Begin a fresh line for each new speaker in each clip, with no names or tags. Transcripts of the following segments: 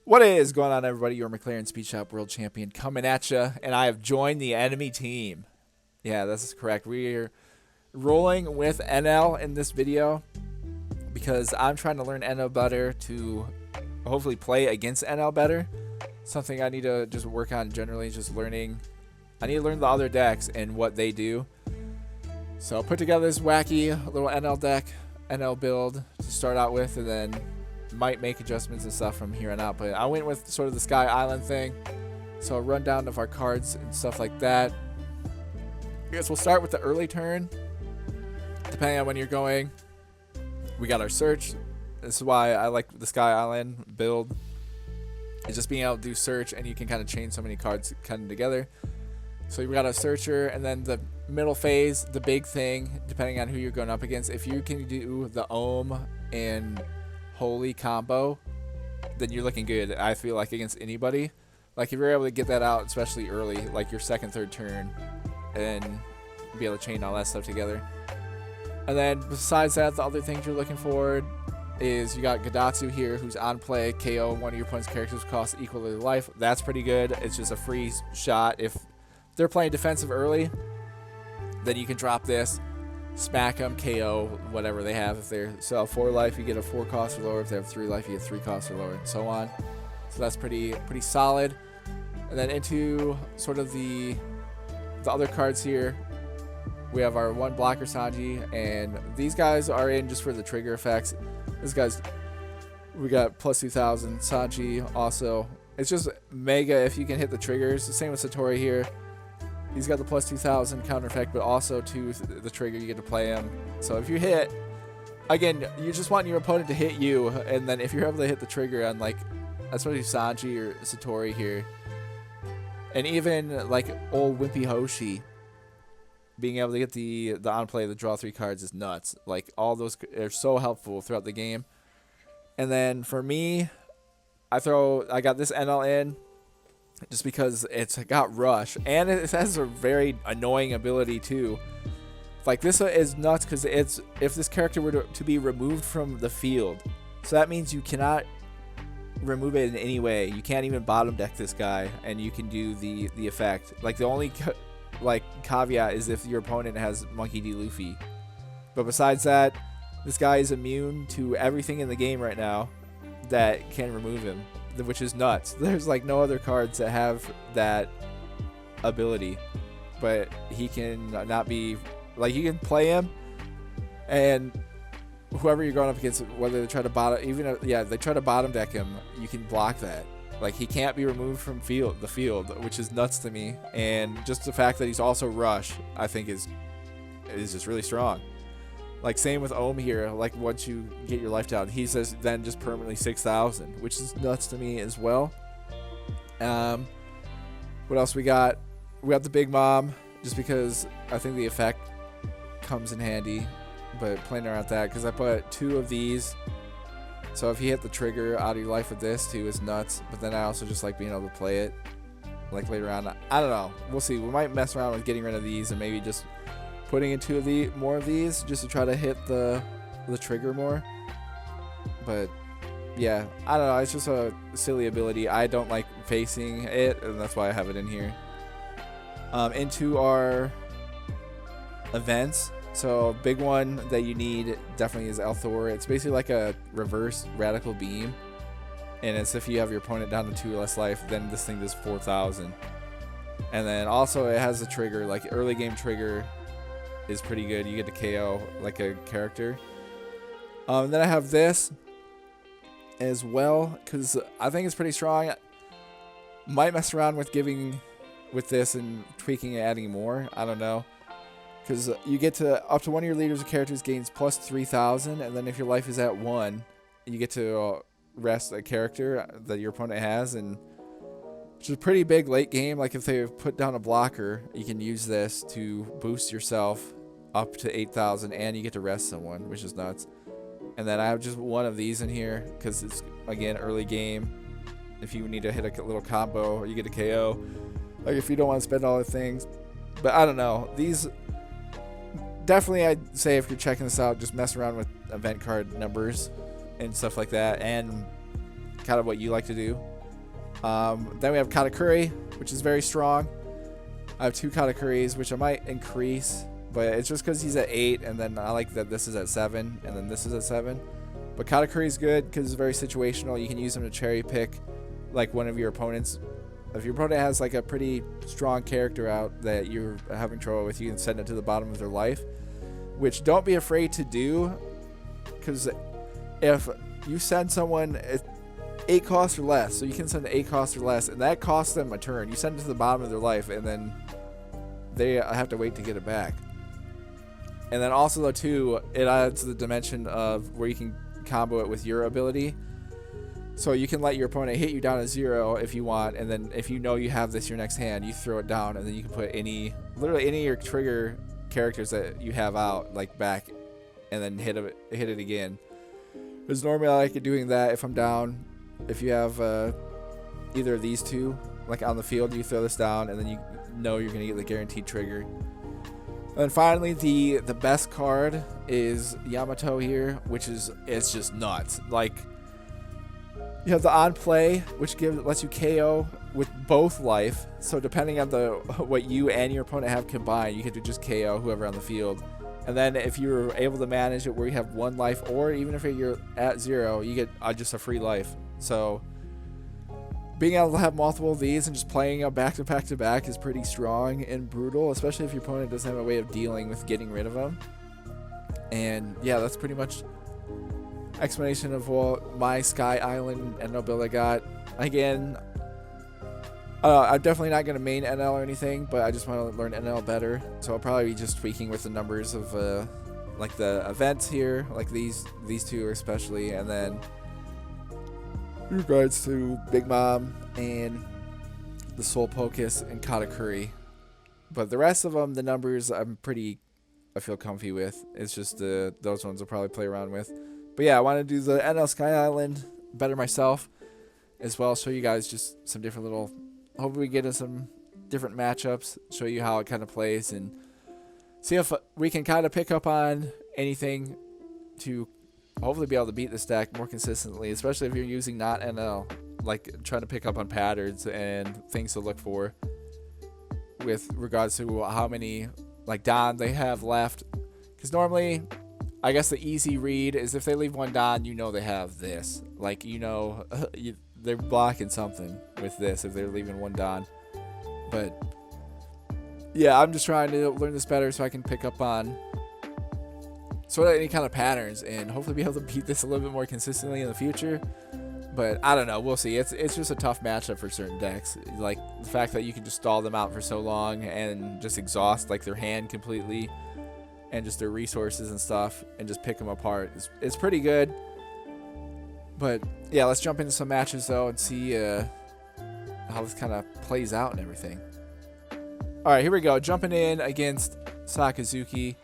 What is going on, everybody? Your McLaren Speed Shop World Champion coming at you, and I have joined the enemy team. Yeah, that's correct. We're rolling with Enel in this video because I'm trying to learn Enel better to hopefully play against Enel better. Something I need to just work on generally, just learning. I need to learn the other decks and what they do. So I'll put together this wacky little Enel deck, Enel build to start out with, and then might make adjustments and stuff from here on out. But I went with sort of the Sky Island thing. So a rundown of our cards and stuff like that. I guess we'll start with the early turn. Depending on when you're going. We got our search. This is why I like the Sky Island build. It's just being able to do search, and you can kind of chain so many cards kind of together. So we got a searcher, and then the middle phase, the big thing, depending on who you're going up against. If you can do the Ohm and Holy combo, then you're looking good, I feel like, against anybody. Like, if you're able to get that out, especially early, like your second, third turn, and be able to chain all that stuff together. And then besides that, the other things you're looking for is you got Gadatsu here, who's on play, KO one of your opponent's characters costs equal to life. That's pretty good. It's just a free shot. If they're playing defensive early, then you can drop this, smack them, KO, whatever they have. If they're 4 life, you get a 4 cost or lower. If they have 3 life, you get 3 costs or lower, and so on. So that's pretty solid. And then into sort of the other cards here, we have our 1 blocker Sanji, and these guys are in just for the trigger effects. This guy's, we got plus 2,000. Sanji also, it's just mega if you can hit the triggers. The same with Satori here. He's got the plus 2,000 counter effect, but also to the trigger, you get to play him. So if you hit, again, you just want your opponent to hit you, and then if you're able to hit the trigger on, like, especially Sanji or Satori here, and even like old Wimpy Hoshi, being able to get the on play, the draw 3 cards is nuts. Like, all those are so helpful throughout the game. And then for me, I got this NL in, just because it's got rush, and it has a very annoying ability too. Like, this is nuts because it's, if this character were to be removed from the field, so that means you cannot remove it in any way. You can't even bottom deck this guy, and you can do the effect. Like, the only like caveat is if your opponent has Monkey D. Luffy, but besides that, this guy is immune to everything in the game right now that can remove him, which is nuts. There's like no other cards that have that ability, but he can not be, like, you can play him, and whoever you're going up against, whether they try to bottom, even yeah, they try to bottom deck him, you can block that. Like, he can't be removed from the field, which is nuts to me. And just the fact that he's also rush, I think is just really strong. Like, same with Ohm here. Like, once you get your life down, he says then just permanently 6,000, which is nuts to me as well. What else we got? We got the Big Mom, just because I think the effect comes in handy. But playing around that, because I put 2 of these. So if you hit the trigger out of your life with this too, is nuts. But then I also just like being able to play it, like, later on. I don't know. We'll see. We might mess around with getting rid of these and maybe just putting in 2 of more of these just to try to hit the trigger more. But yeah, I don't know. It's just a silly ability. I don't like facing it, and that's why I have it in here. Into our events. So big one that you need definitely is Althor. It's basically like a reverse radical beam, and it's if you have your opponent down to 2 less life, then this thing does 4,000. And then also it has a trigger, like early game trigger is pretty good. You get to KO like a character. Then I have this as well because I think it's pretty strong. Might mess around with giving with this and tweaking and adding more. I don't know. Because you get to up to one of your leaders or characters gains plus 3,000, and then if your life is at 1, you get to rest a character that your opponent has, and which is a pretty big late game. Like, if they put down a blocker, you can use this to boost yourself up to 8,000, and you get to rest someone, which is nuts. And then I have just 1 of these in here because it's, again, early game. If you need to hit a little combo, you get a KO. Like, if you don't want to spend all the things. But I don't know. These, definitely, I'd say if you're checking this out, just mess around with event card numbers and stuff like that, and kind of what you like to do. Then we have Katakuri, which is very strong. I have 2 Katakuris, which I might increase, but it's just because he's at 8, and then I like that this is at 7, and then this is at 7. But Katakuri is good because it's very situational. You can use him to cherry pick, like, one of your opponents. If your opponent has, like, a pretty strong character out that you're having trouble with, you can send it to the bottom of their life, which don't be afraid to do, because if you send someone 8 costs or less, so you can send 8 costs or less, and that costs them a turn. You send it to the bottom of their life, and then they have to wait to get it back. And then also, though, too, it adds the dimension of where you can combo it with your ability. So you can let your opponent hit you down to 0 if you want, and then if you know you have this your next hand, you throw it down, and then you can put literally any of your trigger characters that you have out, like, back, and then hit it again. Because normally I like doing that if I'm down. If you have either of these 2, like, on the field, you throw this down, and then you know you're going to get the guaranteed trigger. And then finally, the best card is Yamato here, which it's just nuts. Like, you have the on play, which lets you KO with both life. So depending on what you and your opponent have combined, you can just KO whoever on the field. And then if you're able to manage it where you have 1 life, or even if you're at 0, you get just a free life. So being able to have multiple of these and just playing them back to back to back is pretty strong and brutal, especially if your opponent doesn't have a way of dealing with getting rid of them. And yeah, that's pretty much explanation of what my Sky Island Enel build I got. Again, I'm definitely not going to main Enel or anything, but I just want to learn Enel better. So I'll probably be just tweaking with the numbers of like the events here, like these 2 especially, and then in regards to Big Mom and the Soul Pocus and Katakuri. But the rest of them, the numbers, I feel comfy with. It's just those ones I'll probably play around with. But yeah, I want to do the Enel Sky Island better myself as well. Show you guys just some different little... Hopefully we get into some different matchups. Show you how it kind of plays. And see if we can kind of pick up on anything to hopefully be able to beat this deck more consistently. Especially if you're using not Enel. Like trying to pick up on patterns and things to look for. With regards to how many like Don they have left. Because normally... I guess the easy read is if they leave 1 Don, you know they have this. Like, you know, they're blocking something with this if they're leaving 1 Don. But, yeah, I'm just trying to learn this better so I can pick up on sort of any kind of patterns and hopefully be able to beat this a little bit more consistently in the future. But, I don't know. We'll see. It's just a tough matchup for certain decks. Like, the fact that you can just stall them out for so long and just exhaust, like, their hand completely. And just their resources and stuff, and just pick them apart. It's pretty good. But, yeah, let's jump into some matches, though, and see how this kind of plays out and everything. Alright, here we go. Jumping in against Sakazuki.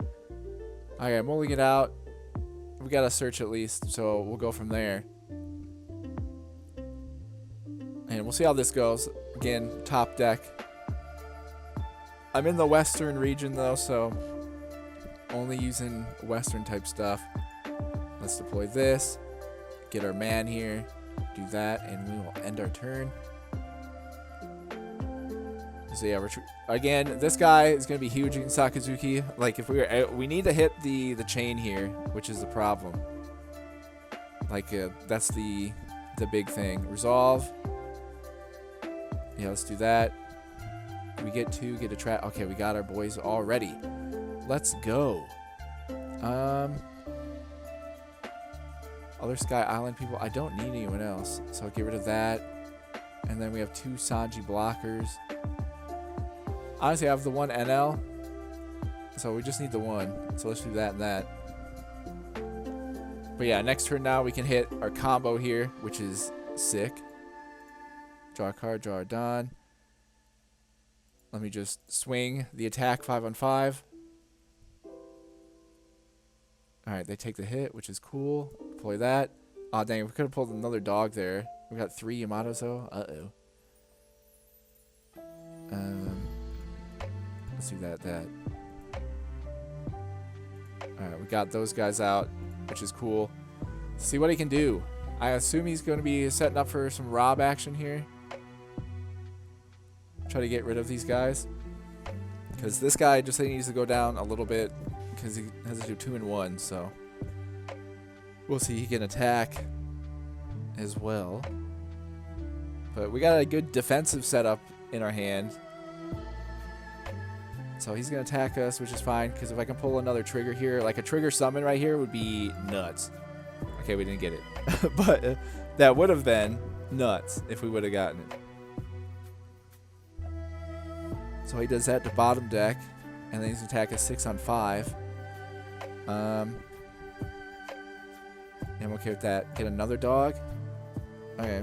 Alright, I'm rolling it out. We got to search at least, so we'll go from there. And we'll see how this goes. Again, top deck. I'm in the western region, though, so... only using western type stuff. Let's deploy this, get our man here, do that, and we will end our turn. So yeah, again, this guy is going to be huge in Sakazuki. Like if we need to hit the chain here, which is the problem. Like that's the big thing. Resolve. Yeah, let's do that. We get a trap. Okay, we got our boys already. Let's go. Other Sky Island people. I don't need anyone else, so I'll get rid of that. And then we have 2 Sanji blockers. Honestly, I have the 1 NL, so we just need the 1. So let's do that and that. But yeah, next turn now we can hit our combo here, which is sick. Draw a card, draw a Don. Let me just swing the attack 5-on-5. Alright, they take the hit, which is cool. Deploy that. Aw, dang, we could have pulled another dog there. We got 3 Yamatos, though. Uh-oh. Let's do that. Alright, we got those guys out, which is cool. Let's see what he can do. I assume he's going to be setting up for some rob action here. Try to get rid of these guys. Because this guy just needs to go down a little bit. Because he has to do 2 and 1. So we'll see. He can attack as well. But we got a good defensive setup in our hand. So he's going to attack us, which is fine. Because if I can pull another trigger here, like a trigger summon right here would be nuts. Okay, we didn't get it. But that would have been nuts if we would have gotten it. So he does that to bottom deck. And then he's going to attack us 6 on 5. I'm okay with that. Get another dog. Okay.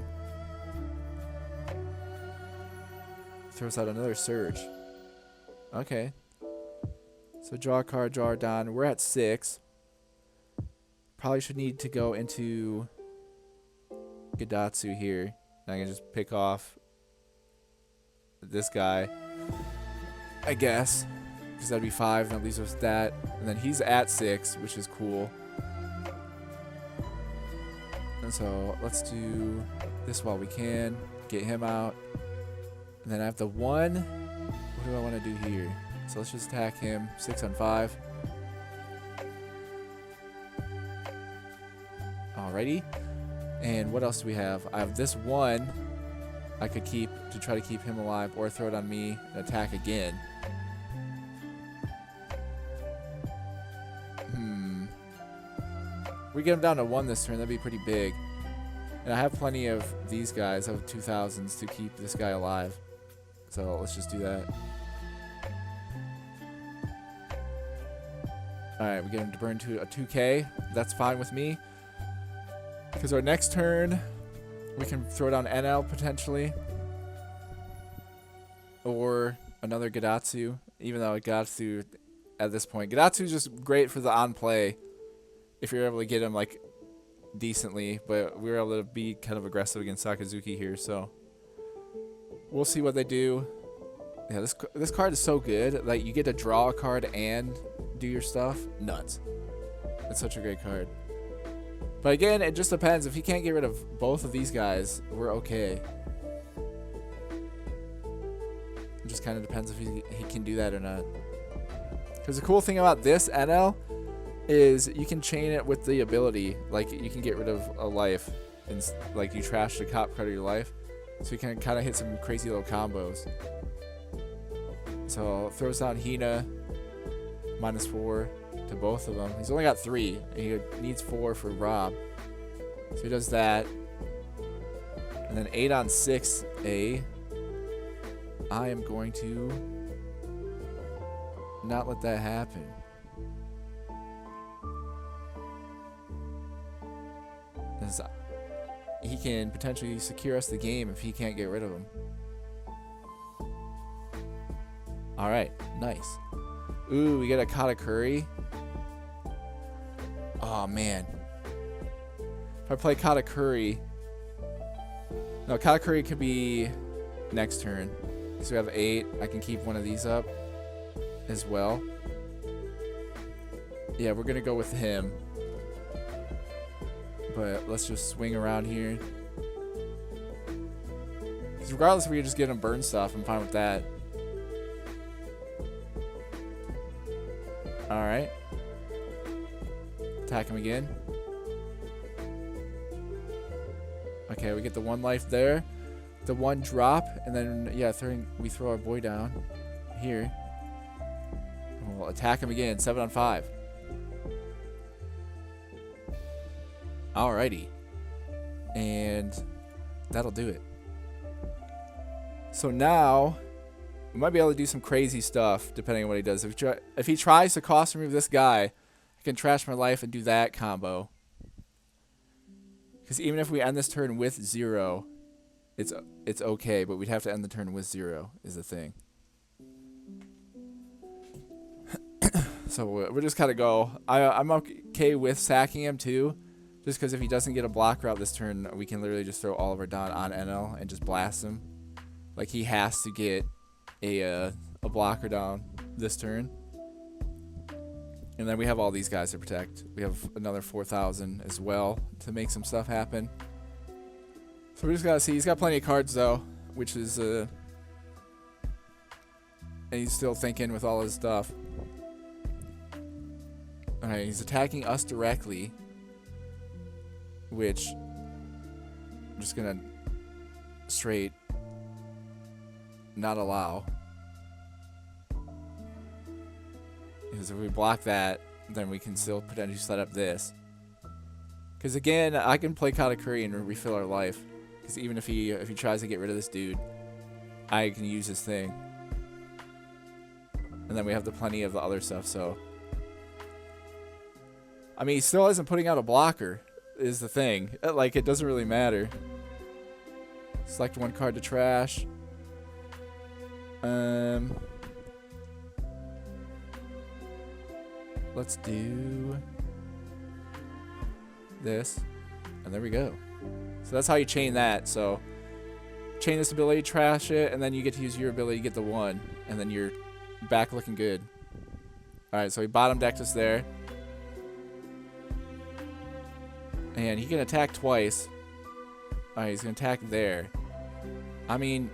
Throws out another surge. Okay. So draw a card, draw a Don. We're at 6. Probably should need to go into Gidatsu here. And I can just pick off this guy, I guess. Because that'd be 5. That leaves us with that. And then he's at 6, which is cool. And so let's do this while we can. Get him out. And then I have the 1. What do I want to do here? So let's just attack him. 6 on 5. Alrighty. And what else do we have? I have this 1 I could keep to try to keep him alive, or throw it on me and attack again. We get him down to 1 this turn, that'd be pretty big. And I have plenty of these guys. I have 2000s to keep this guy alive. So let's just do that. Alright, we get him to burn to a 2k. That's fine with me. Because our next turn, we can throw down Enel potentially. Or another Gidatsu. Even though Gidatsu, at this point, Gidatsu is just great for the on-play. If you're able to get him, like, decently. But we were able to be kind of aggressive against Sakazuki here, so we'll see what they do. Yeah, this card is so good. Like, you get to draw a card and do your stuff. Nuts. It's such a great card. But again, it just depends. If he can't get rid of both of these guys, we're okay. It just kind of depends if he can do that or not. Because the cool thing about this Enel is you can chain it with the ability. Like, you can get rid of a life. And, like, you trash the top card of your life. So you can kind of hit some crazy little combos. So throws down Hina. -4 to both of them. He's only got 3. And he needs 4 for Rob. So he does that. And then 8 on 6A. I am going to not let that happen. He can potentially secure us the game if he can't get rid of him. Alright, nice. Ooh, we get a Katakuri. Oh, man. If I play Katakuri... No, Katakuri could be next turn. So we have 8. I can keep one of these up as well. Yeah, we're going to go with him. But let's just swing around here. Because regardless if we just get him burn stuff, I'm fine with that. Alright. Attack him again. Okay, we get the 1 life there. The 1 drop. And then, yeah, we throw our boy down here. And we'll attack him again. 7 on 5. Alrighty. And that'll do it. So now, we might be able to do some crazy stuff depending on what he does. If he tries to cost remove this guy, I can trash my life and do that combo. Because even if we end this turn with 0, it's okay, but we'd have to end the turn with 0 is the thing. So we'll just kind of go. I'm okay with sacking him too. Just because if he doesn't get a block route this turn, we can literally just throw all of our Don on Enel and just blast him. Like, he has to get a blocker down this turn. And then we have all these guys to protect. We have another 4,000 as well to make some stuff happen. So we just gotta see. He's got plenty of cards though, which is And he's still thinking with all his stuff. Alright, he's attacking us directly. Which I'm just gonna straight not allow. Because if we block that, then we can still potentially set up this. Because again, I can play Katakuri and refill our life. Because even if he tries to get rid of this dude, I can use his thing. And then we have the plenty of the other stuff, so. I mean, he still isn't putting out a blocker, is the thing. Like, it doesn't really matter. Select one card to trash. Let's do this. And there we go. So that's how you chain that. So chain this ability, trash it, and then you get to use your ability to get the one. And then you're back looking good. Alright, so he bottom decked us there. And he can attack twice. Alright, he's going to attack there. I mean,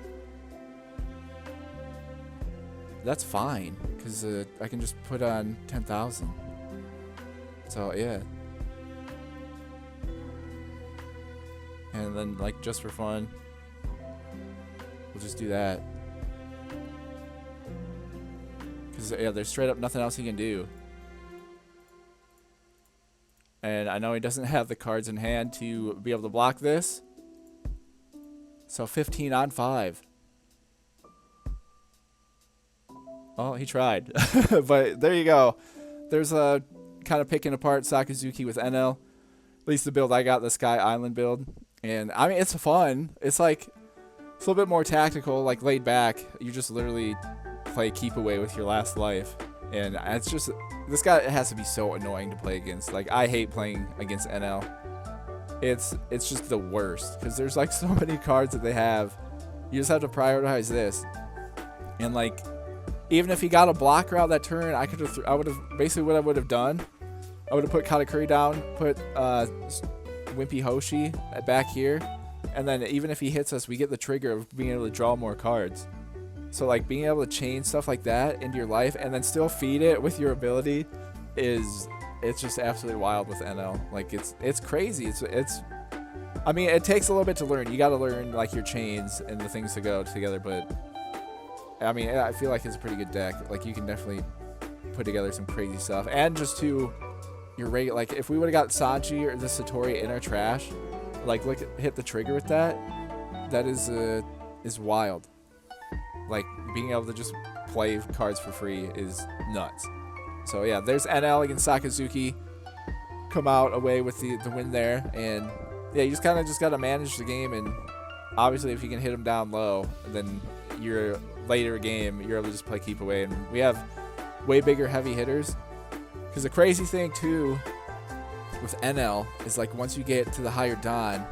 that's fine. Because I can just put on 10,000. So, yeah. And then, like, just for fun, we'll just do that. Because, yeah, there's straight up nothing else he can do. And I know he doesn't have the cards in hand to be able to block this. So 15 on 5. Oh, he tried. But there you go. There's a kind of picking apart Sakazuki with Enel. At least the build I got, the Sky Island build. And I mean, it's fun. It's like, it's a little bit more tactical, like laid back. You just literally play keep away with your last life. And it's just, this guy has to be so annoying to play against. Like, I hate playing against Enel. It's just the worst. Because there's like so many cards that they have. You just have to prioritize this. And like, even if he got a blocker out that turn, I would have, basically what I would have done, I would have put Katakuri down, put Wimpy Hoshi back here. And then even if he hits us, we get the trigger of being able to draw more cards. So like being able to chain stuff like that into your life and then still feed it with your ability it's just absolutely wild with NL. Like it's crazy. It's I mean, it takes a little bit to learn. You got to learn like your chains and the things to go together, but I mean, I feel like it's a pretty good deck. Like you can definitely put together some crazy stuff. And just to your regular, like if we would have got Sanji or the Satori in our trash, like look hit the trigger with that is wild. Like being able to just play cards for free is nuts. So yeah, there's NL against Sakazuki. Come out away with the win there, and yeah, you just kind of got to manage the game, and obviously if you can hit him down low, then your later game you're able to just play keep away, and we have way bigger heavy hitters. Because the crazy thing too with NL is like once you get to the higher Dawn,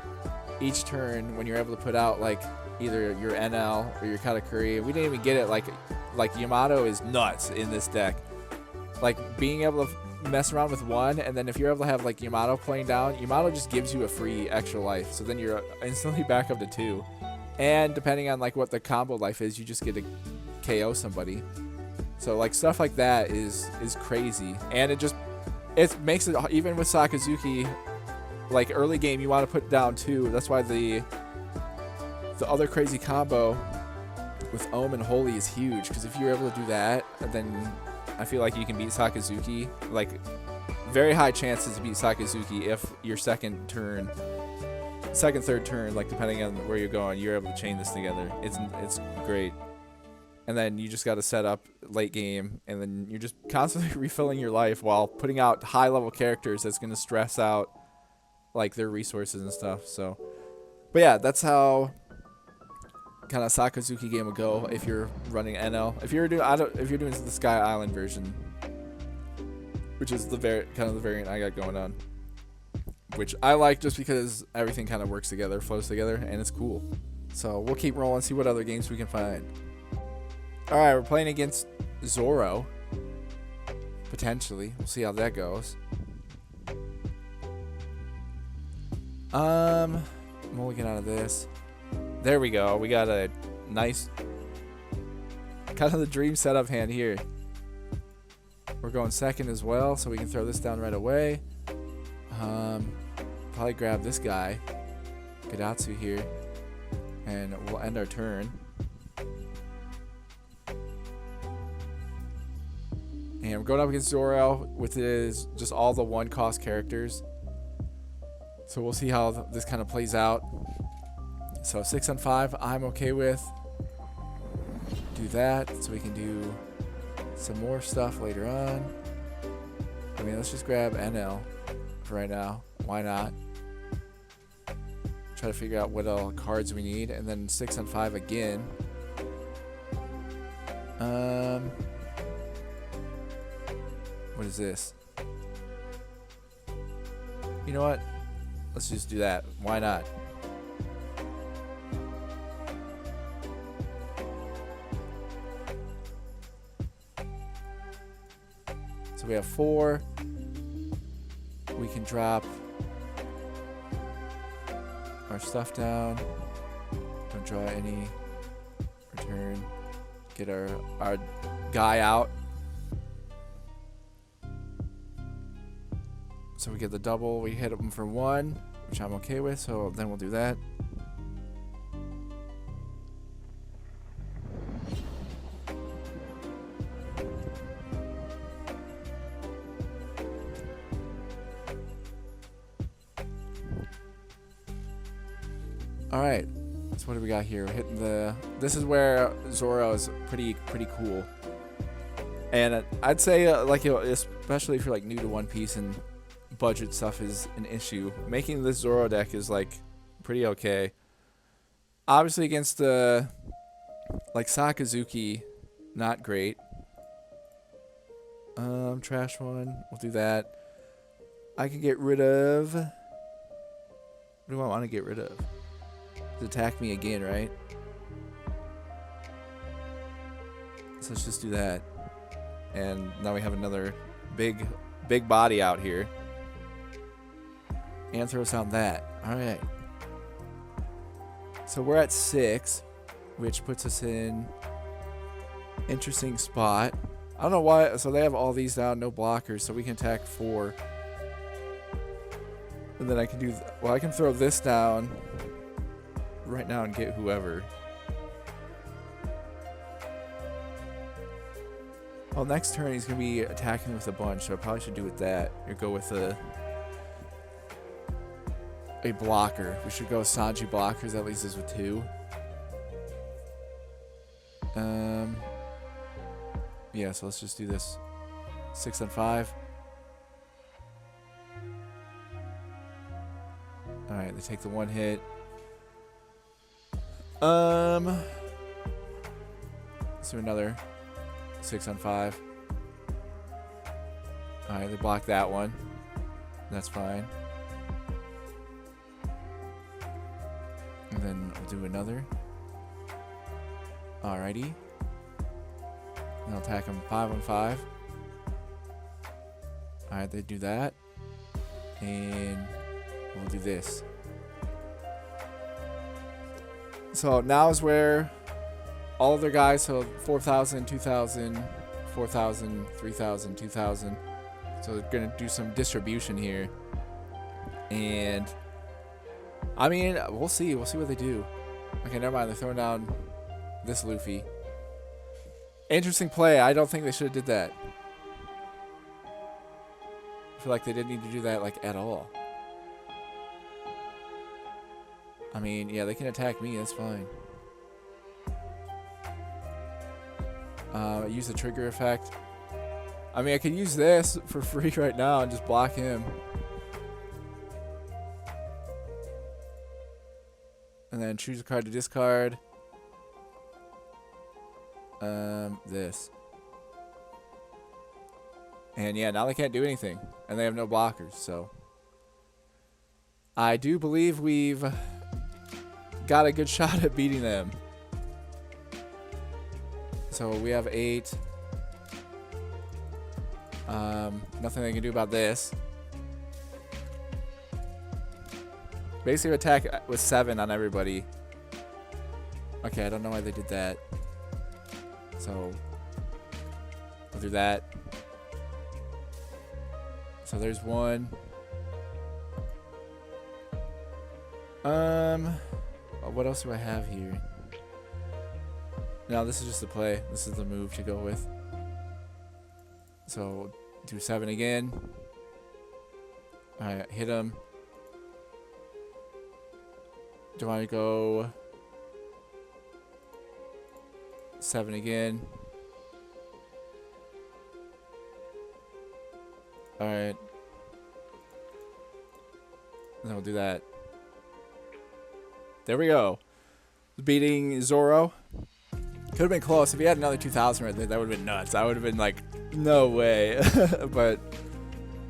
each turn when you're able to put out like either your NL or your Katakuri, we didn't even get it. Like Yamato is nuts in this deck. Like being able to mess around with one, and then if you're able to have like Yamato playing down, Yamato just gives you a free extra life. So then you're instantly back up to 2. And depending on like what the combo life is, you just get to KO somebody. So like stuff like that is crazy, and it makes it even with Sakazuki. Like early game, you want to put down 2. That's why the other crazy combo with Ohm and Holy is huge, because if you're able to do that, then I feel like you can beat Sakazuki. Like, very high chances to beat Sakazuki if your second, third turn, like depending on where you're going, you're able to chain this together. It's great. And then you just got to set up late game, and then you're just constantly refilling your life while putting out high level characters that's going to stress out like their resources and stuff. So, but yeah, that's how kind of Sakazuki game will go if you're running NL. If you're doing the Sky Island version, which is the variant I got going on, which I like just because everything kind of works together, flows together, and it's cool. So we'll keep rolling, see what other games we can find. All right, we're playing against Zoro. Potentially, we'll see how that goes. Mulligan out of this. There we go. We got a nice kind of the dream setup hand here. We're going second as well, so we can throw this down right away. Probably grab this guy, Gadatsu here, and we'll end our turn. And we're going up against Zoro with his just all the 1-cost characters. So we'll see how this kind of plays out. So 6 on 5, I'm okay with. Do that so we can do some more stuff later on. I mean, let's just grab Enel for right now. Why not? Try to figure out what all cards we need, and then 6 on 5 again. What is this? You know what? Let's just do that. Why not? So we have 4. We can drop our stuff down. Don't draw any. Return. Get our guy out. So we get the double. We hit him for 1, which I'm okay with. So then we'll do that. All right, so what do we got here? We're hitting the. This is where Zoro is pretty cool, and I'd say like, you know, especially if you're like new to One Piece and budget stuff is an issue, making this Zoro deck is like pretty okay. Obviously against the like Sakazuki, not great. Trash one. We'll do that. I can get rid of. What do I want to get rid of? Attack me again, right? So let's just do that. And now we have another big body out here. And throw us on that. Alright. So we're at 6, which puts us in interesting spot. I don't know why. So they have all these down, no blockers, so we can attack 4. And then I can do. Well, I can throw this down right now and get whoever. Well, next turn he's gonna be attacking with a bunch, so I probably should do with that or go with a blocker. We should go Sanji blockers. That leaves us with 2. Yeah, so let's just do this. 6 on 5. All right, they take the 1 hit. Let's do another 6 on 5. Alright, they blocked that one. That's fine. And then we'll do another. Alrighty. And I'll attack them 5 on 5. Alright, they do that. And we'll do this. So now is where all of their guys, so 4,000, 2,000, 4,000, 3,000, 2,000. So they're going to do some distribution here. And, I mean, we'll see. We'll see what they do. Okay, never mind. They're throwing down this Luffy. Interesting play. I don't think they should have did that. I feel like they didn't need to do that, like, at all. I mean, yeah, they can attack me. That's fine. Use the trigger effect. I mean, I could use this for free right now and just block him. And then choose a card to discard. This. And yeah, now they can't do anything. And they have no blockers, so. I do believe we've got a good shot at beating them. So we have 8. Nothing they can do about this. Basically attack with 7 on everybody. Okay, I don't know why they did that. So we'll do that. So there's one. What else do I have here? No, this is just the play. This is the move to go with. So do 7 again. Alright, hit him. Do I go 7 again? Alright. Then we'll do that. There we go. Beating Zoro. Could have been close. If he had another 2,000 right there, that would have been nuts. I would have been like, no way. But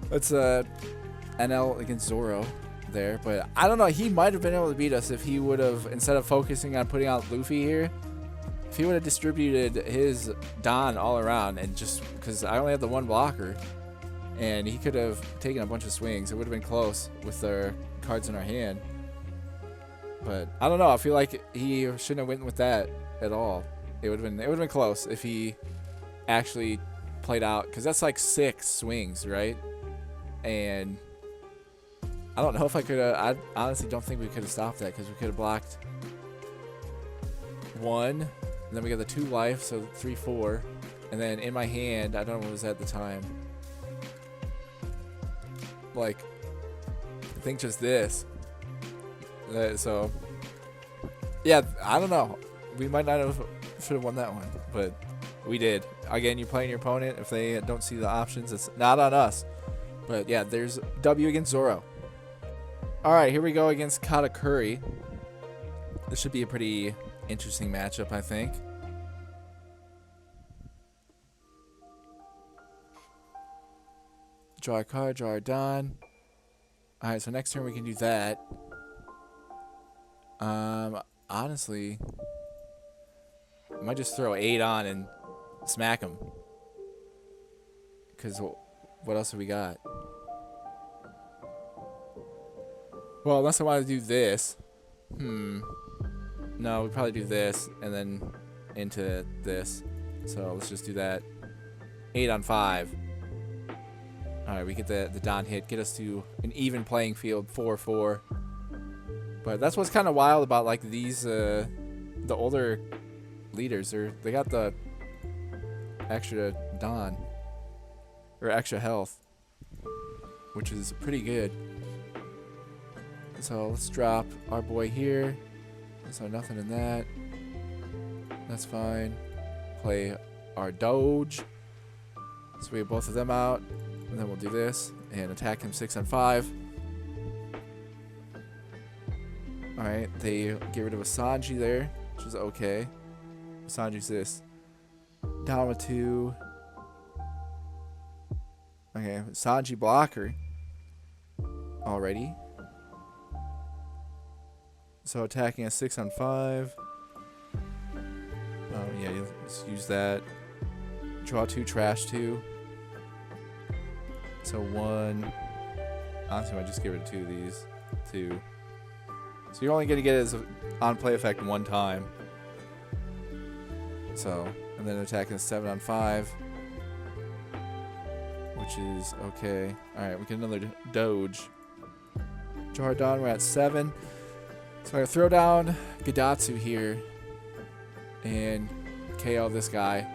it's Enel against Zoro there. But I don't know. He might have been able to beat us if he would have, instead of focusing on putting out Luffy here, if he would have distributed his Don all around and just, because I only have the one blocker, and he could have taken a bunch of swings. It would have been close with our cards in our hand. But I don't know. I feel like he shouldn't have went with that at all. It would have been close if he actually played out, because that's like 6 swings, right? And I don't know if I could have. I honestly don't think we could have stopped that, because we could have blocked 1, and then we got the 2 life, so 3, 4, and then in my hand, I don't know what was at the time. Like, I think just this. So, yeah, I don't know. We might not have should have won that one, but we did. Again, you're playing your opponent. If they don't see the options, it's not on us. But yeah, there's W against Zoro. All right, here we go against Katakuri. This should be a pretty interesting matchup, I think. Draw a card, draw a Don. All right, so next turn we can do that. Honestly, I might just throw 8 on and smack him. Because what else have we got? Well, unless I want to do this. No, we'd probably do this and then into this. So let's just do that. 8 on 5. Alright, we get the Don hit. Get us to an even playing field, 4-4. But that's what's kind of wild about like these, the older leaders. They got the extra Don. Or extra health. Which is pretty good. So let's drop our boy here. So nothing in that. That's fine. Play our Doge. So we have both of them out. And then we'll do this. And attack him 6 on 5. Alright, they get rid of a Sanji there, which is okay. Sanji's this. Down with 2. Okay, Sanji blocker. Already. So attacking a 6 on 5. Oh yeah, let's use that. Draw 2, trash 2. So 1. Honestly, I might just get rid of 2 of these. 2. So you're only going to get it as on play effect 1 time. So, and then attacking a 7 on 5. Which is okay. Alright, we get another Doge. Draw Don, we're at 7. So I throw down Gadatsu here and KO this guy,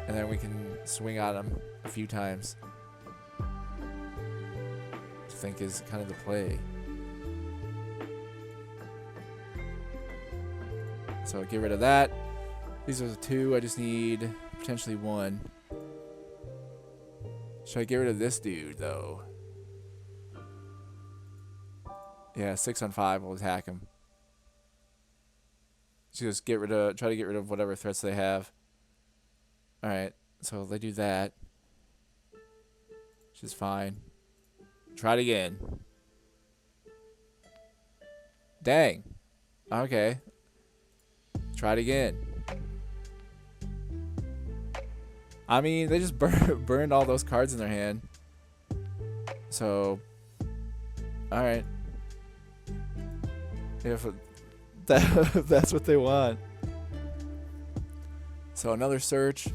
and then we can swing at him a few times. I think is kind of the play. So get rid of that. These are the 2. I just need potentially 1. Should I get rid of this dude though? Yeah, 6 on 5 will attack him. So just try to get rid of whatever threats they have. Alright, so they do that. Which is fine. Try it again. Dang. Okay. Try it again. I mean, they just burned all those cards in their hand. So, alright. If that's what they want. So another search.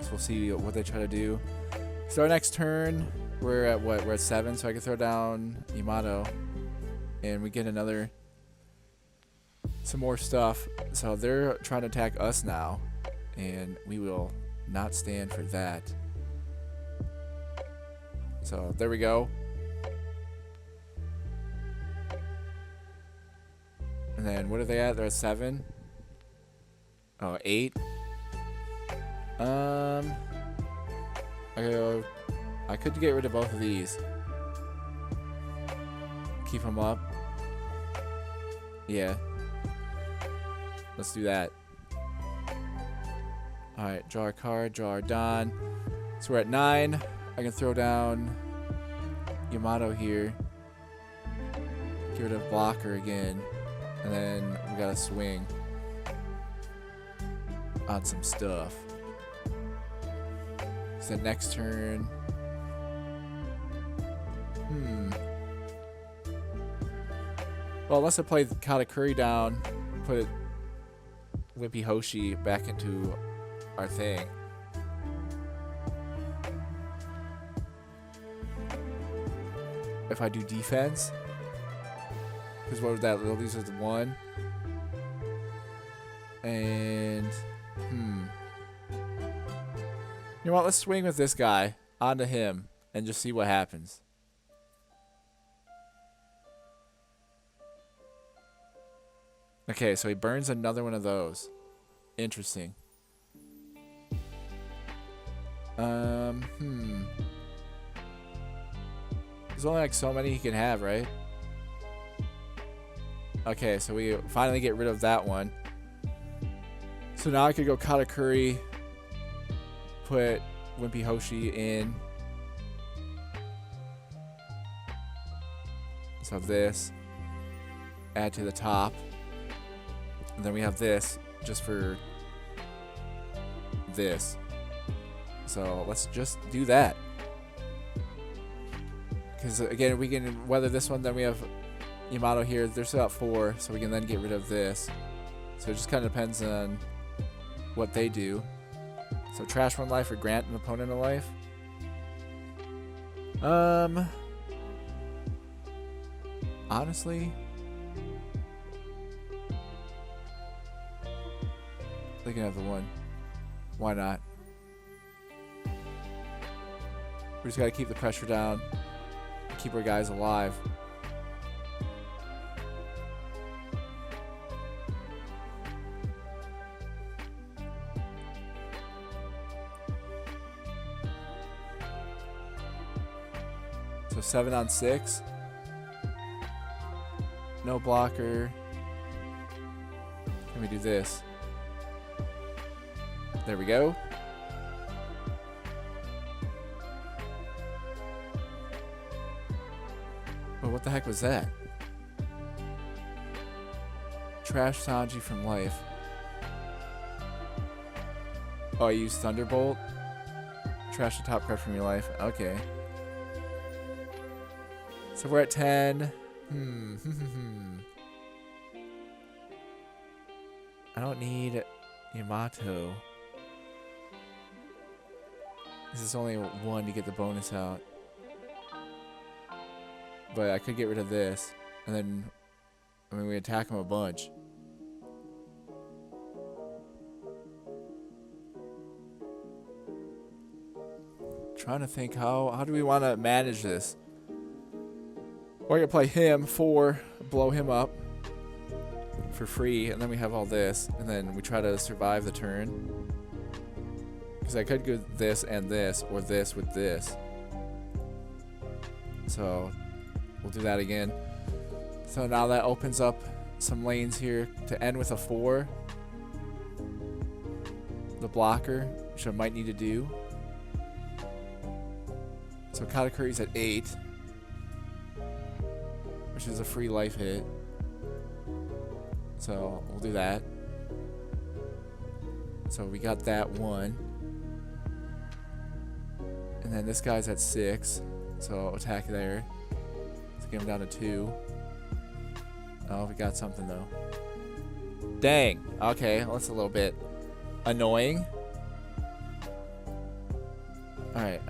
So we'll see what they try to do. So our next turn, we're at what? We're at 7, so I can throw down Yamato. And we get some more stuff. So they're trying to attack us now. And we will not stand for that. So there we go. And then what are they at? They're at 7. Oh, 8. I could get rid of both of these. Keep them up. Yeah. Let's do that. Alright, draw a card, draw our Don. So we're at 9. I can throw down Yamato here. Get rid of blocker again. And then we gotta swing on some stuff. So next turn. Well, unless I play Katakuri down, put Wimpy Hoshi back into our thing. If I do defense, because what was that? These are the 1. And you know what? Let's swing with this guy onto him and just see what happens. Okay, so he burns another one of those. Interesting. There's only like so many he can have, right? Okay, so we finally get rid of that one. So now I could go Katakuri, put Wimpy Hoshi in. So this, add to the top. And then we have this just for this. So let's just do that. Because again, we can weather this one. Then we have Yamato here. There's about 4, so we can then get rid of this. So it just kind of depends on what they do. So trash 1 life or grant an opponent a life. Honestly, they can have the 1. Why not? We just gotta keep the pressure down. Keep our guys alive. So 7 on 6. No blocker. Can we do this? There we go. Oh, what the heck was that? Trash Sanji from life. Oh, I used Thunderbolt? Trash the top card from your life. Okay. So we're at 10. I don't need Yamato. This is only 1 to get the bonus out. But I could get rid of this. And then, I mean, we attack him a bunch. Trying to think how do we want to manage this? We're going to play him 4, blow him up for free, and then we have all this, and then we try to survive the turn. Because I could go this and this, or this with this. So we'll do that again. So now that opens up some lanes here to end with a 4. The blocker, which I might need to do. So Katakuri's at 8. Which is a free life hit. So we'll do that. So we got that 1. And then this guy's at 6. So attack there. So get him down to 2. Oh, we got something though. Dang. Okay, well, that's a little bit annoying. Alright,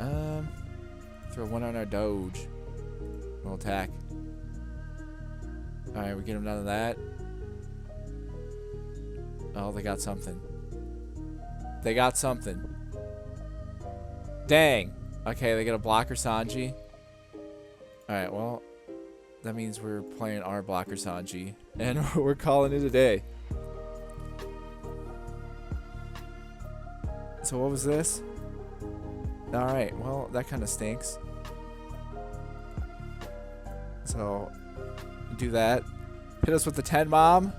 throw 1 on our Doge. We'll attack. Alright, we get him down to that. Oh, they got something. They got something. Dang. Okay, they get a blocker Sanji. Alright, well, that means we're playing our blocker Sanji. And we're calling it a day. So what was this? Alright, well, that kind of stinks. So, do that. Hit us with the 10 bomb.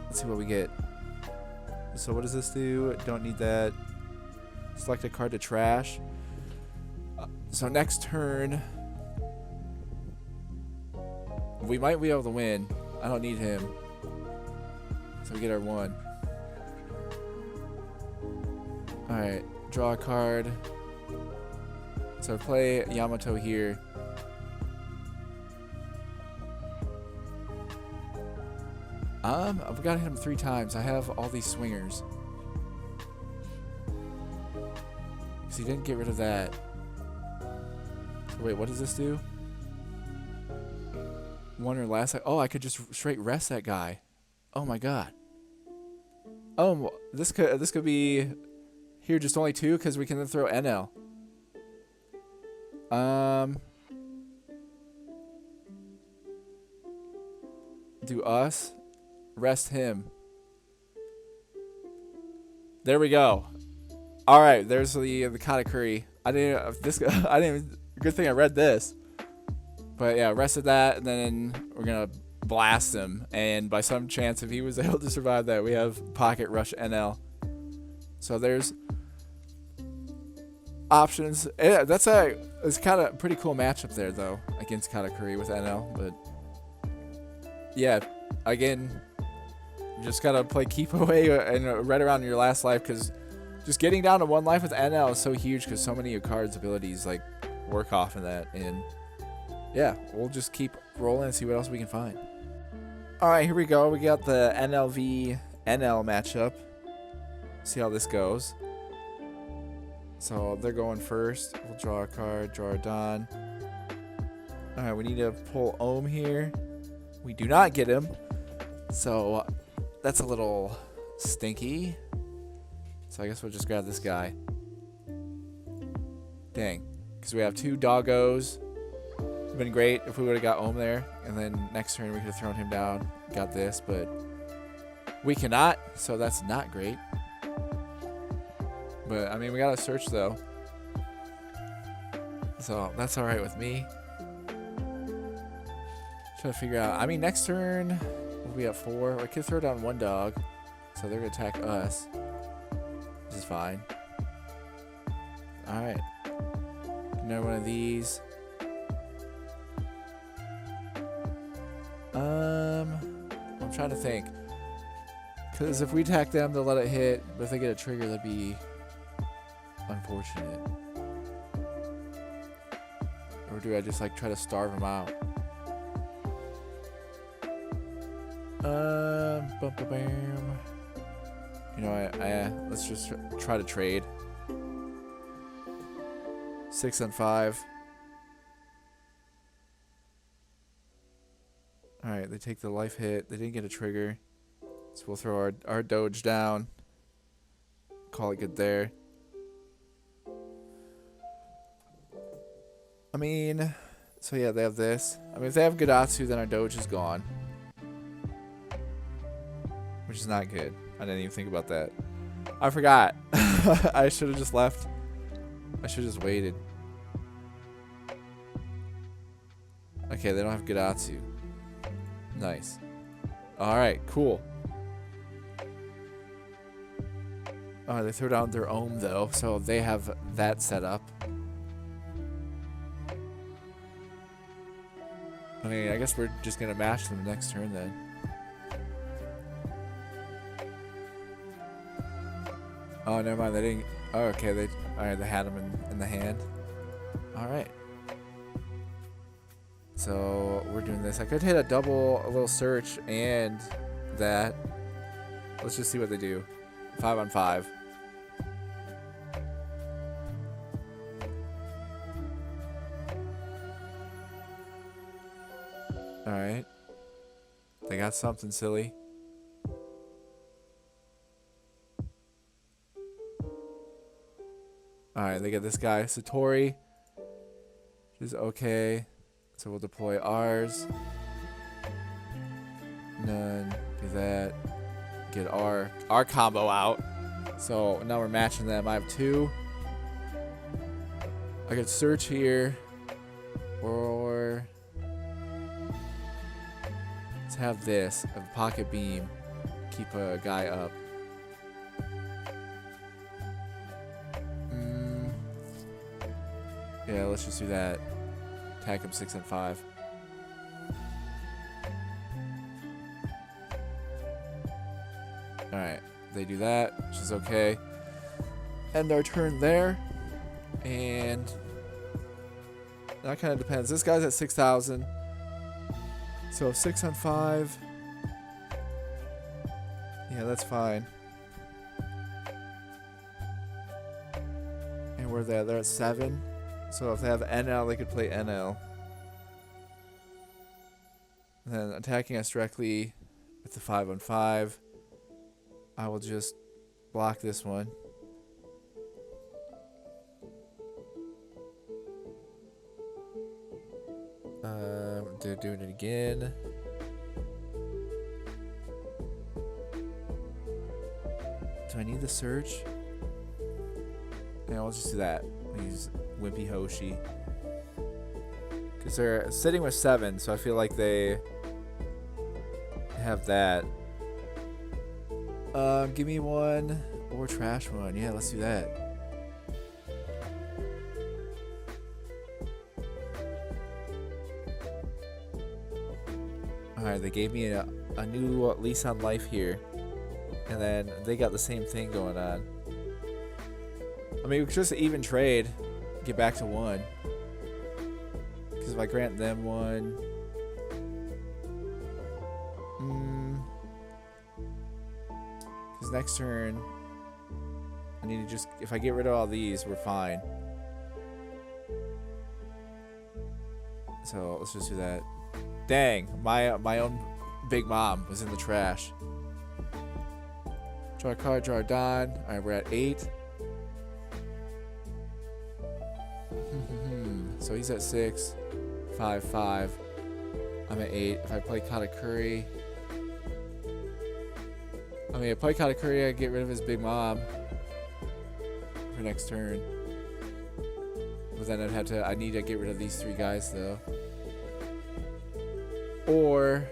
Let's see what we get. So what does this do? Don't need that. Select a card to trash. So next turn, we might be able to win. I don't need him. So we get our 1. Alright, draw a card. So play Yamato here. I've got to hit him 3 times. I have all these swingers. Because he didn't get rid of that. So wait, what does this do? 1 or less. Oh, I could just straight rest that guy. Oh my god. Oh, this could be here just only 2 because we can then throw Enel. Do us rest him. There we go. All right, there's the Katakuri. I didn't. Good thing I read this. But yeah, rested that, and then we're gonna blast him. And by some chance, if he was able to survive that, we have pocket rush NL. So there's options. Yeah, it's kind of pretty cool matchup there though against Katakuri with NL. But yeah, again, you just gotta play keep away and right around your last life, because just getting down to 1 life with NL is so huge because so many of your cards' abilities like work off of that. And yeah, we'll just keep rolling and see what else we can find. All right, here we go. We got the NLV NL matchup. See how this goes. So they're going first. We'll draw a card, draw a Don. All right, we need to pull Ohm here. We do not get him. So that's a little stinky. So I guess we'll just grab this guy. Dang. Because we have 2 doggos. Would have been great if we would have got Ohm there. And then next turn we could have thrown him down. Got this, but we cannot. So that's not great. But, I mean, we got to search, though. So that's all right with me. Try to figure out. I mean, next turn we'll be at 4. We could throw down 1 dog. So they're going to attack us. This is fine. All right. Another one of these. I'm trying to think. Because if we attack them, they'll let it hit. But if they get a trigger, that'd be unfortunate. Or do I just like try to starve them out? Bam. You know, let's just try to trade. 6 on 5. Alright, they take the life hit. They didn't get a trigger. So we'll throw our Doge down. Call it good there. I mean, so yeah, they have this. I mean, if they have Gadatsu, then our Doge is gone. Which is not good. I didn't even think about that. I forgot. I should have just left. I should have just waited. Okay, they don't have Gadatsu. Nice. Alright, cool. Oh, they throw down their Ohm, though, so they have that set up. I mean, I guess we're just going to mash them next turn, then. Oh, never mind. They didn't. Oh, okay. All right. They had him in the hand. All right. So we're doing this. I could hit a little search and that. Let's just see what they do. 5 on 5. All right. They got something silly. All right. They get this guy, Satori. Which is okay. So we'll deploy ours. None. Do that. Get our combo out. So now we're matching them. I have 2. I could search here. Or let's have this. A pocket beam. Keep a guy up. Yeah, let's just do that. Attack him 6 and 5. Alright, they do that, which is okay. End our turn there. And that kind of depends. This guy's at 6,000. So 6 on 5. Yeah, that's fine. And where are they? They're at 7. So if they have Enel, they could play Enel. And then attacking us directly with the 5 on 5. I will just block this one. They're doing it again. Do I need the search? Yeah, I'll just do that. Use Wimpy Hoshi. Because they're sitting with 7, so I feel like they have that. Give me 1 or trash 1. Yeah, let's do that. Alright, they gave me a new lease on life here. And then they got the same thing going on. I mean, we could just even trade. Get back to 1. Because if I grant them 1... Because next turn... I need to just... If I get rid of all these, we're fine. So, let's just do that. Dang, my own Big Mom was in the trash. Draw a card, draw a Don. Alright, we're at 8. So he's at 6. 5, 5. I'm at 8. If I play Katakuri... I mean, if I play Katakuri, I get rid of his Big Mom. For next turn. But then I need to get rid of these 3 guys, though. Or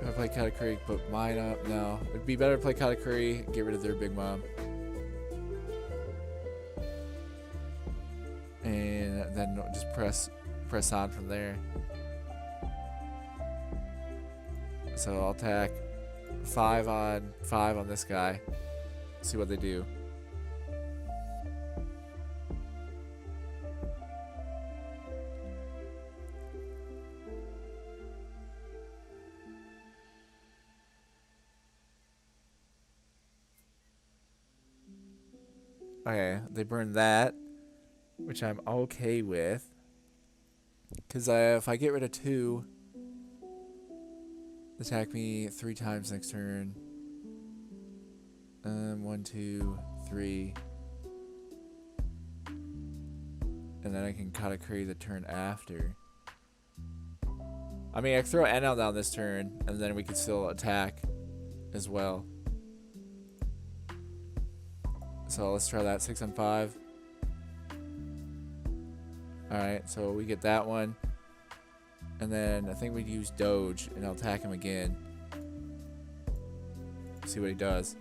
if I play Katakuri, put mine up. No, it'd be better to play Katakuri, get rid of their Big Mom, and then just press on from there. So I'll attack 5 on 5 on this guy. See what they do. Okay, they burn that, which I'm okay with. Because if I get rid of 2, attack me 3 times next turn. 1, 2, 3. And then I can Katakuri the turn after. I mean, I can throw Enel down this turn, and then we can still attack as well. So let's try that. 6 on 5. Alright, so we get that one. And then I think we'd use Doge, and I'll attack him again. See what he does.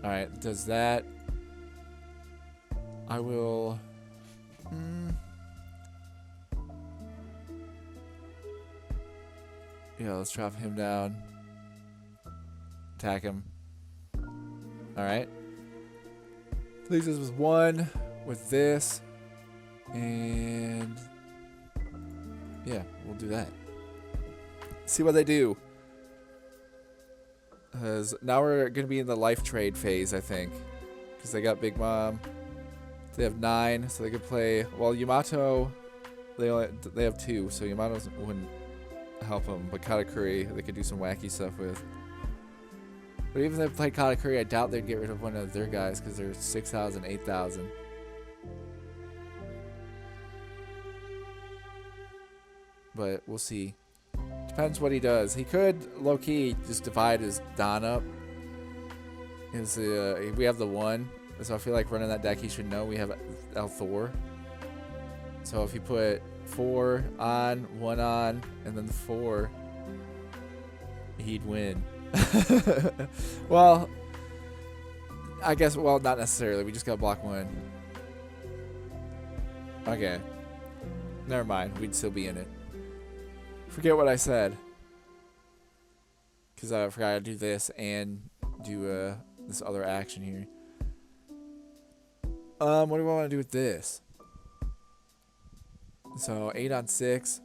Alright, does that. I will... Yeah, let's drop him down. Attack him. Alright. Leaves us with 1 with this. And yeah, we'll do that. See what they do. Because now we're going to be in the life trade phase, I think. Because they got Big Mom. They have 9, so they could play. Well, Yamato, they have 2, so Yamato wouldn't help them. But Katakuri, they could do some wacky stuff with. But even if they play Katakuri, I doubt they'd get rid of one of their guys because they're 6,000, 8,000. But we'll see. Depends what he does. He could low-key just divide his Don up. We have the 1, so I feel like running that deck he should know we have El Thor. So if you put 4 on, 1 on, and then 4, he'd win. Well, I guess, well, not necessarily. We just gotta block 1. Okay. Never mind. We'd still be in it. Forget what I said. Because I forgot to do this and do this other action here. What do I want to do with this? So 8 on 6.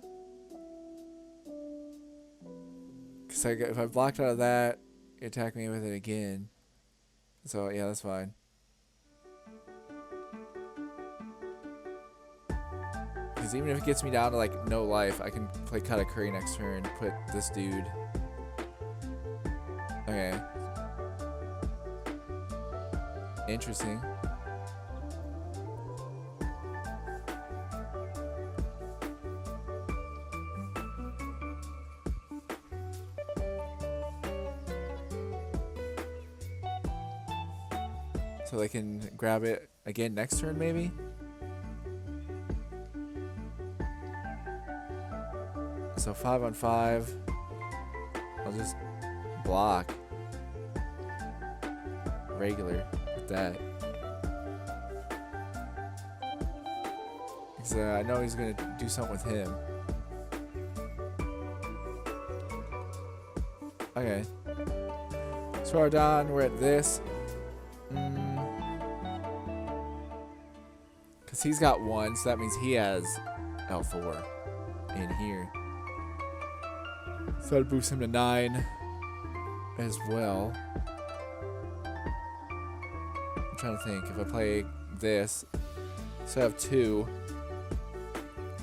Because if I blocked out of that, you attack me with it again. So yeah, that's fine. Because even if it gets me down to like no life, I can play Katakuri next turn, put this dude. Okay. Interesting. So they can grab it again next turn, maybe? So 5 on 5. I'll just block. Regular with that. Because I know he's going to do something with him. Okay. So we're done. We're at this. Because he's got 1, so that means he has L4 in here. So I'd boost him to 9 as well. I'm trying to think. If I play this, so I have 2.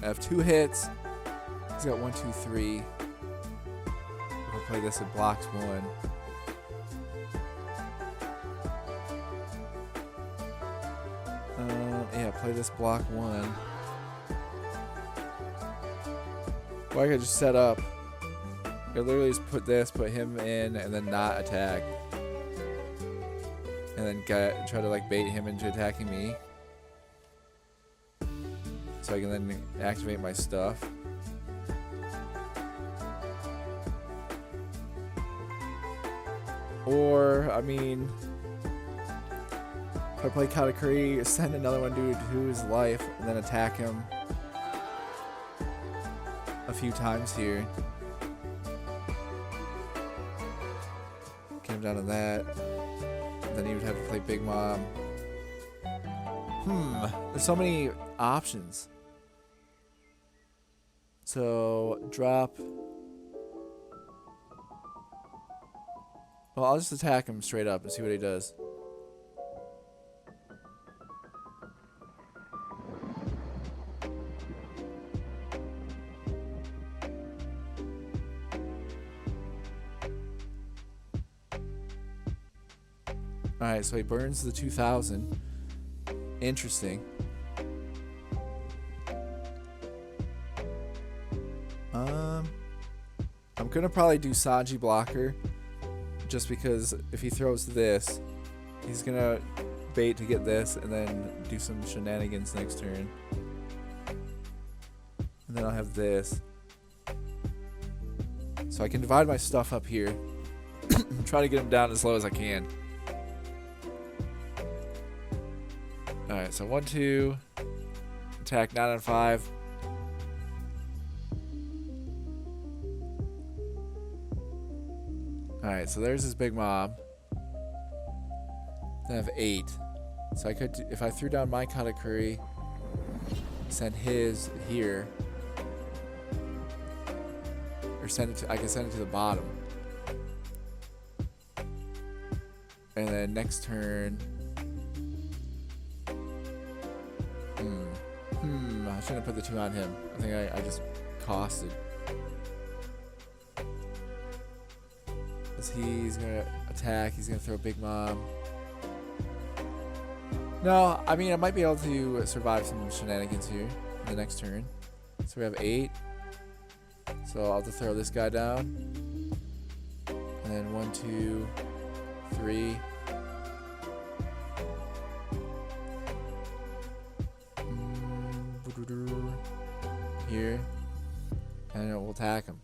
I have 2 hits. He's got 1, 2, 3. If I play this, it blocks 1. Yeah, play this, block 1. Well, I could just set up. I could literally just put this, put him in, and then not attack. And then try to like bait him into attacking me. So I can then activate my stuff. Or, I mean, if I play Katakuri, send another one dude to his life, and then attack him a few times here. Get him down to that. Then he would have to play Big Mom. There's so many options. So, drop. Well, I'll just attack him straight up and see what he does. Alright, so he burns the 2,000. Interesting. I'm gonna probably do Sanji blocker. Just because if he throws this, he's gonna bait to get this and then do some shenanigans next turn. And then I'll have this. So I can divide my stuff up here. Try to get him down as low as I can. Alright, so 1, 2. Attack 9 on 5. Alright, so there's his big mob. Then I have 8. So I could, if I threw down my Katakuri, send his here, or send it to, I can send it to the bottom. And then next turn, I shouldn't have put the 2 on him. I think I just costed. Because he's gonna attack, he's gonna throw a big mob. No, I mean, I might be able to survive some shenanigans here in the next turn. So we have 8. So I'll have to throw this guy down. And then 1, 2, 3. Here. And we'll attack him.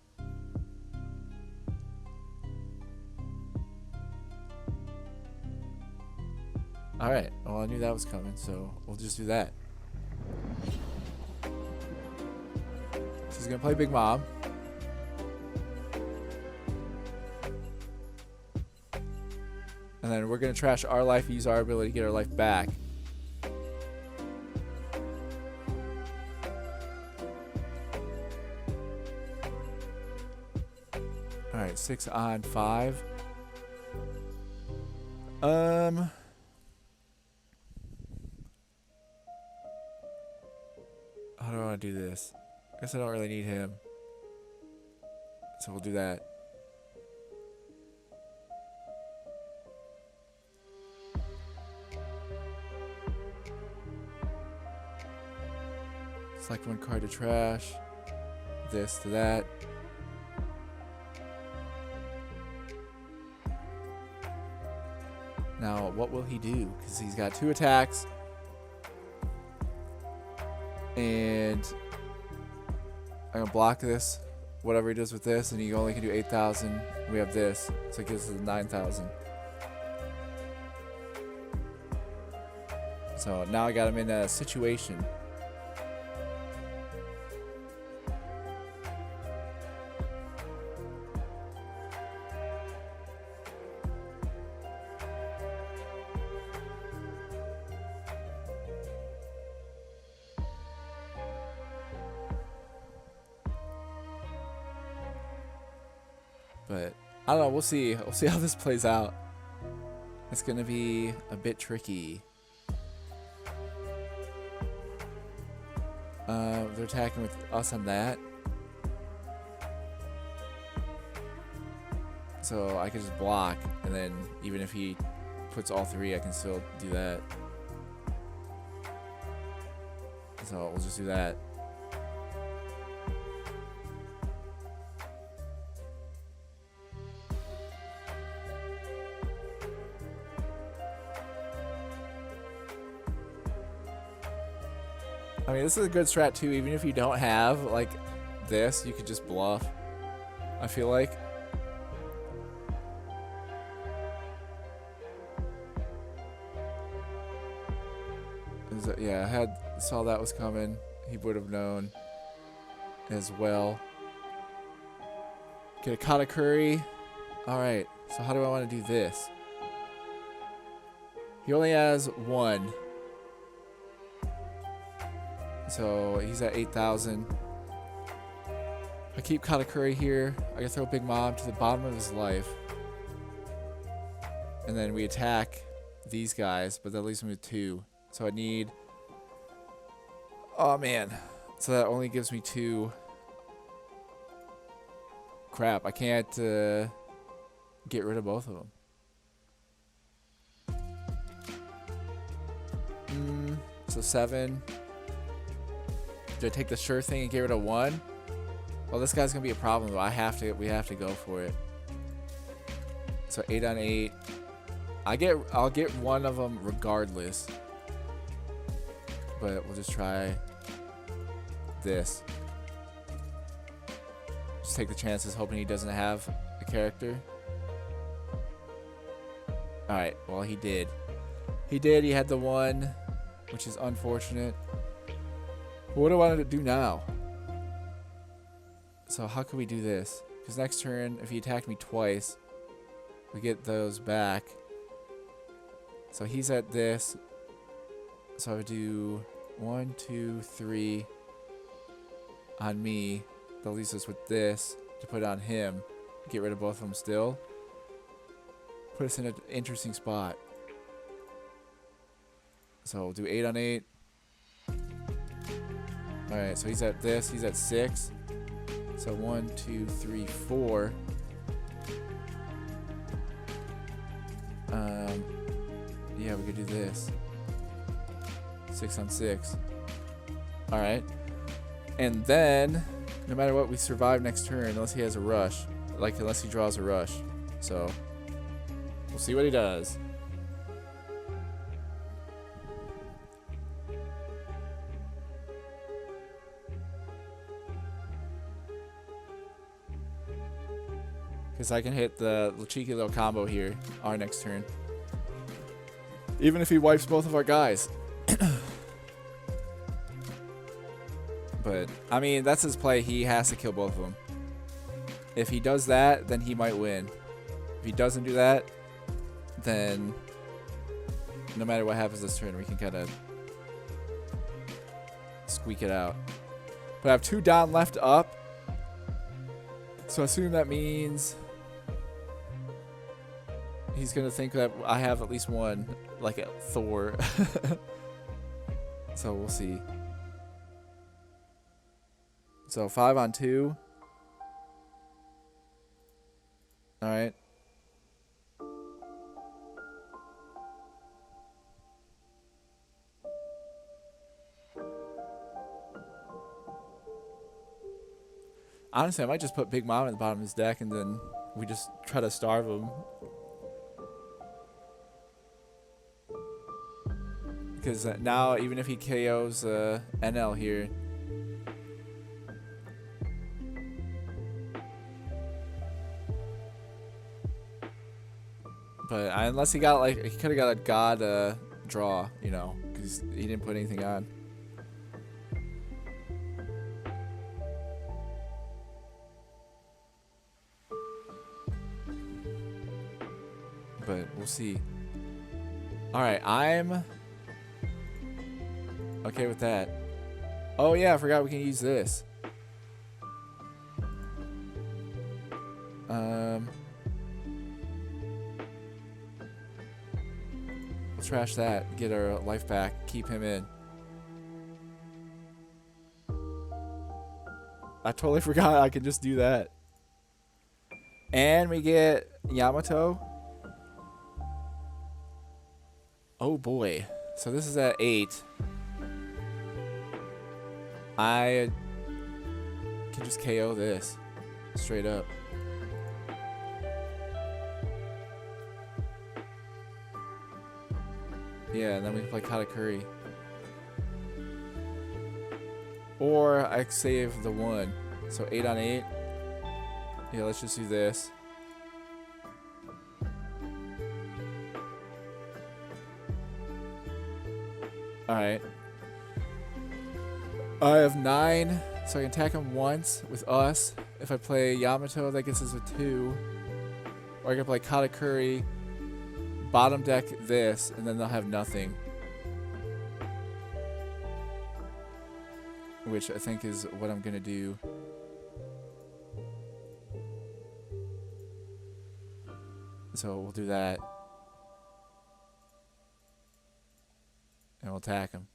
Alright, well, I knew that was coming, so we'll just do that. So he's gonna play Big Mob. And then we're gonna trash our life, use our ability to get our life back. Alright, 6 on 5. How do I want to do this? I guess I don't really need him. So we'll do that. Select 1 card to trash. This to that. Now, what will he do? Because he's got 2 attacks. And I'm going to block this, whatever he does with this, and he only can do 8,000. We have this, so it gives us 9,000. So now I got him in a situation. But I don't know. We'll see. We'll see how this plays out. It's gonna be a bit tricky. They're attacking with us on that, so I can just block, and then even if he puts all 3, I can still do that. So we'll just do that. I mean, this is a good strat too. Even if you don't have like this, you could just bluff, I feel like. Yeah, saw that was coming. He would have known as well. Get a Katakuri. Alright, so how do I want to do this? He only has 1. So he's at 8,000. If I keep Katakuri here, I can throw a big mob to the bottom of his life. And then we attack these guys, but that leaves me with 2. So I need... Oh man. So that only gives me 2. Crap, I can't get rid of both of them. So 7. Do I take the sure thing and get rid of 1? Well, this guy's gonna be a problem though. We have to go for it. So 8 on 8. I'll get 1 of them regardless. But we'll just try this. Just take the chances, hoping he doesn't have a character. Alright, well he did. He had the 1, which is unfortunate. What do I want to do now? So how can we do this? Because next turn, if he attacked me twice, we get those back. So he's at this. So I would do 1, 2, 3 on me. That leaves us with this to put on him. Get rid of both of them still. Put us in an interesting spot. So we'll do 8 on 8. Alright, so he's at this. He's at 6. So 1, 2, 3, 4. Yeah, we could do this. 6 on 6. Alright. And then, no matter what, we survive next turn unless he has a rush. Like, unless he draws a rush. So, we'll see what he does. Because I can hit the cheeky little combo here our next turn. Even if he wipes both of our guys. But, I mean, that's his play. He has to kill both of them. If he does that, then he might win. If he doesn't do that, then no matter what happens this turn, we can kind of squeak it out. But I have 2 down, left up. So I assume that means he's going to think that I have at least one, like a Thor. So we'll see. So 5 on 2. Alright. Honestly, I might just put Big Mom at the bottom of his deck and then we just try to starve him. Because now, even if he KOs Enel here, but unless he got like, he could have got a God draw, you know, because he didn't put anything on. But we'll see. Alright, I'm okay with that. Oh yeah, I forgot we can use this. We'll trash that, get our life back, keep him in. I totally forgot I could just do that. And we get Yamato. Oh boy. So this is at 8. I can just KO this straight up. Yeah, and then we can play Katakuri. Or I save the 1. So 8 on 8. Yeah, let's just do this. Alright. I have 9, so I can attack him once with us. If I play Yamato, that gets us a 2. Or I can play Katakuri, bottom deck this, and then they'll have nothing. Which I think is what I'm going to do. So we'll do that. And we'll attack him.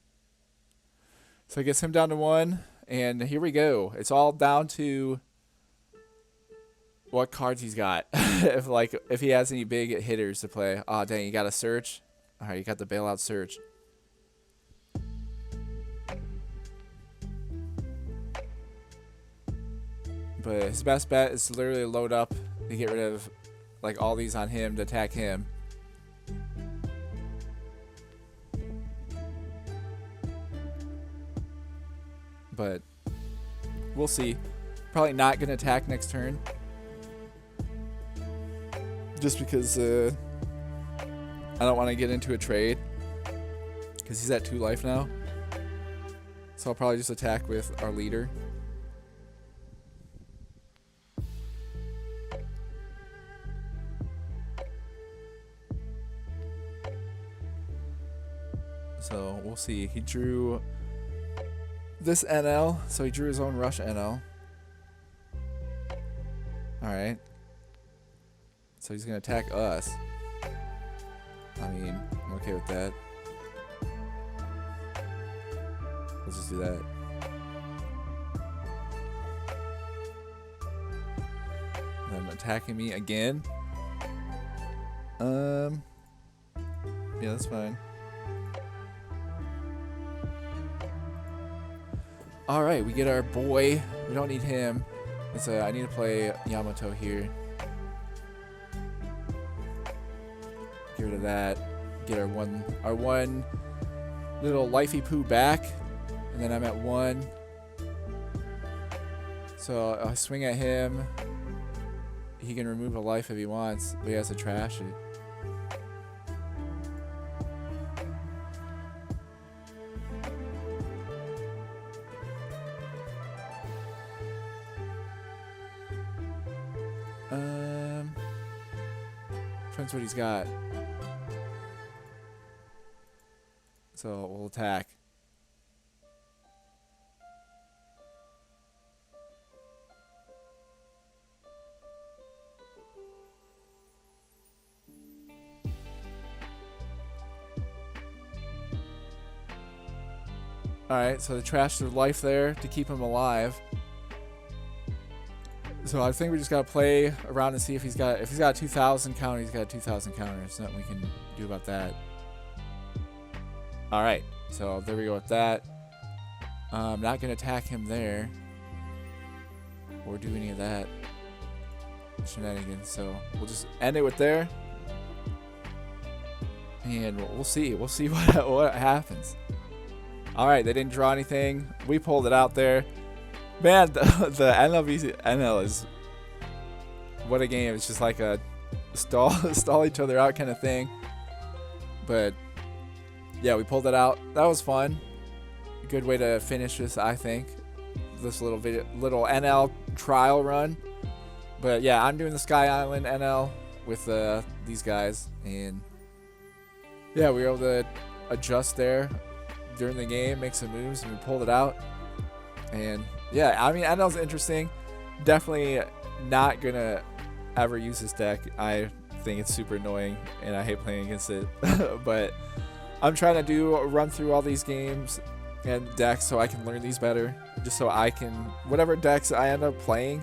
So it gets him down to 1. And here we go. It's all down to what cards he's got. if he has any big hitters to play. Oh dang, you got a search? Alright, you got the bailout search. But his best bet is to literally load up to get rid of like all these on him to attack him. But we'll see. Probably not going to attack next turn. Just because I don't want to get into a trade. Because he's at 2 life now. So I'll probably just attack with our leader. So we'll see. He drew this NL, so he drew his own rush NL. Alright. So he's going to attack us. I mean, I'm okay with that. Let's just do that. Them attacking me again. Yeah, that's fine. Alright, we get our boy. We don't need him. I need to play Yamato here. Get rid of that. Get our one little lifey poo back. And then I'm at 1. So I swing at him. He can remove a life if he wants, but he has to trash it. Depends what he's got. So we'll attack. Alright, so they trashed their life there to keep him alive. So I think we just gotta play around and see if he's got a 2,000 counter, he's got a 2,000 counter. There's nothing we can do about that. Alright, so there we go with that. I'm not gonna attack him there or do any of that shenanigans, so we'll just end it with there. And we'll see what happens. Alright, they didn't draw anything. We pulled it out there. Man, the NL is... What a game. It's just like a stall each other out kind of thing. But, yeah, we pulled it out. That was fun. Good way to finish this, I think. This little NL trial run. But, yeah, I'm doing the Sky Island NL with these guys. And, yeah, we were able to adjust there during the game, make some moves, and we pulled it out. And yeah, I mean, NL's interesting. Definitely not gonna ever use this deck. I think it's super annoying and I hate playing against it. But I'm trying to run through all these games and decks so I can learn these better, just so I can, whatever decks I end up playing.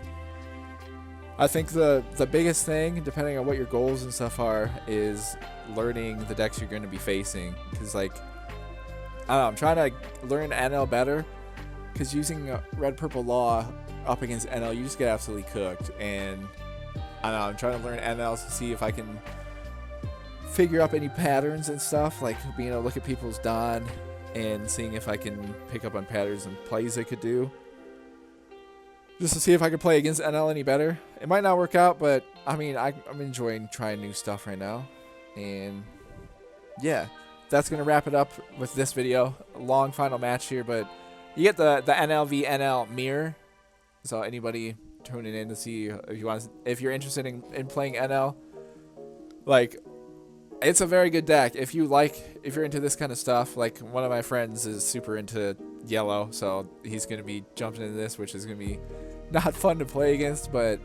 I think the biggest thing, depending on what your goals and stuff are, is learning the decks you're going to be facing. Because, like, I don't know, I'm trying to learn NL better, because using Red Purple Law up against NL, you just get absolutely cooked. And I don't know, I'm trying to learn NL to see if I can figure out any patterns and stuff, like being able to look at people's Dawn and seeing if I can pick up on patterns and plays they could do, just to see if I could play against NL any better. It might not work out, but I mean, I'm enjoying trying new stuff right now. And yeah, that's going to wrap it up with this video. A long final match here, but you get the NL v NL mirror. So anybody tuning in to see if you're interested in playing NL, like, it's a very good deck. If you're into this kind of stuff, like one of my friends is super into yellow, so he's going to be jumping into this, which is going to be not fun to play against, but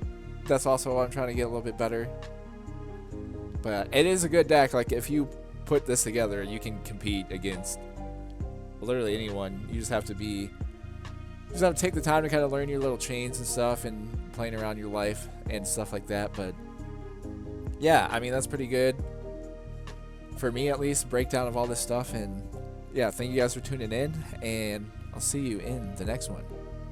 that's also what I'm trying to get a little bit better. But it is a good deck. Like, if you put this together, you can compete against literally anyone. You just have to take the time to kind of learn your little chains and stuff and playing around your life and stuff like that. But yeah, I mean, that's pretty good for me, at least, breakdown of all this stuff. And yeah, thank you guys for tuning in, and I'll see you in the next one.